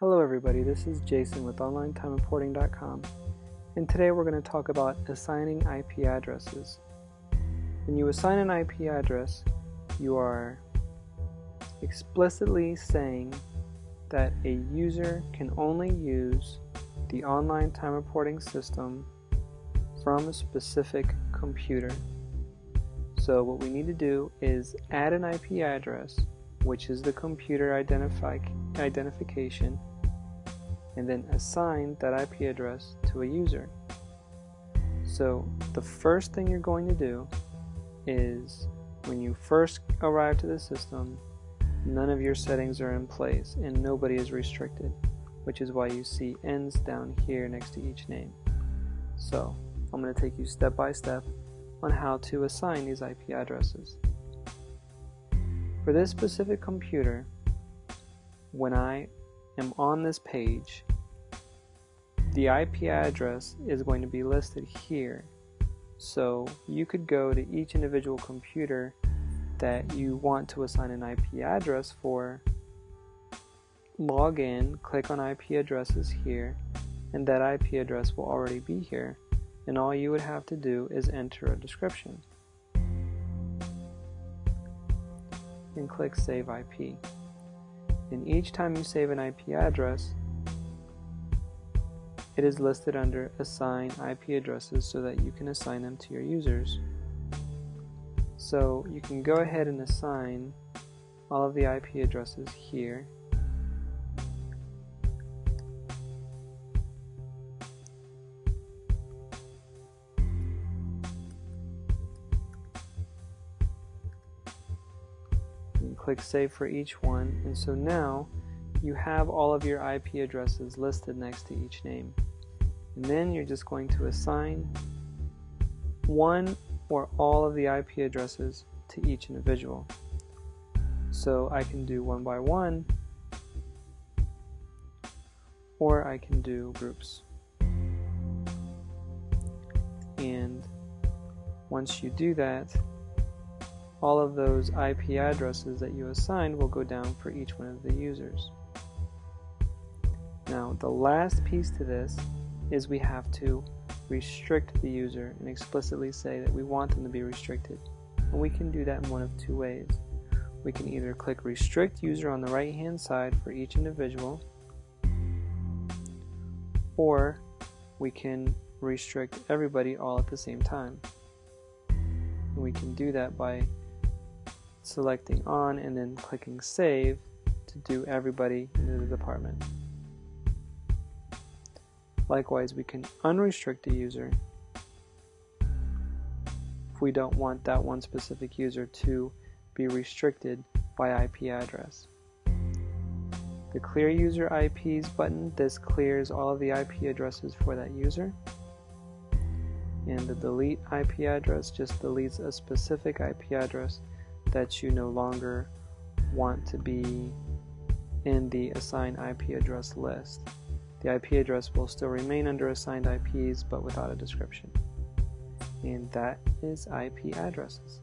Hello everybody, this is Jason with OnlineTimeReporting.com, and today we're going to talk about assigning IP addresses. When you assign an IP address, you are explicitly saying that a user can only use the online time reporting system from a specific computer. So what we need to do is add an IP address, which is the computer identification, and then assign that IP address to a user. So the first thing you're going to do is, when you first arrive to the system, none of your settings are in place and nobody is restricted, which is why you see ends down here next to each name. So I'm going to take you step by step on how to assign these IP addresses. For this specific computer, when I am on this page, the IP address is going to be listed here. So you could go to each individual computer that you want to assign an IP address for, log in, click on IP addresses here, and that IP address will already be here, and all you would have to do is enter a description and click Save IP. And each time you save an IP address, it is listed under Assign IP Addresses so that you can assign them to your users. So you can go ahead and assign all of the IP addresses here. And click Save for each one, and so now you have all of your IP addresses listed next to each name. And then you're just going to assign one or all of the IP addresses to each individual. So I can do one by one, or I can do groups. And once you do that, all of those IP addresses that you assigned will go down for each one of the users. Now, the last piece to this is we have to restrict the user and explicitly say that we want them to be restricted. And we can do that in one of two ways. We can either click Restrict User on the right hand side for each individual, or we can restrict everybody all at the same time. And we can do that by selecting on and then clicking Save to do everybody in the department. Likewise, we can unrestrict a user if we don't want that one specific user to be restricted by IP address. The Clear User IPs button, this clears all of the IP addresses for that user. And the Delete IP address just deletes a specific IP address that you no longer want to be in the assigned IP address list. The IP address will still remain under assigned IPs, but without a description. And that is IP addresses.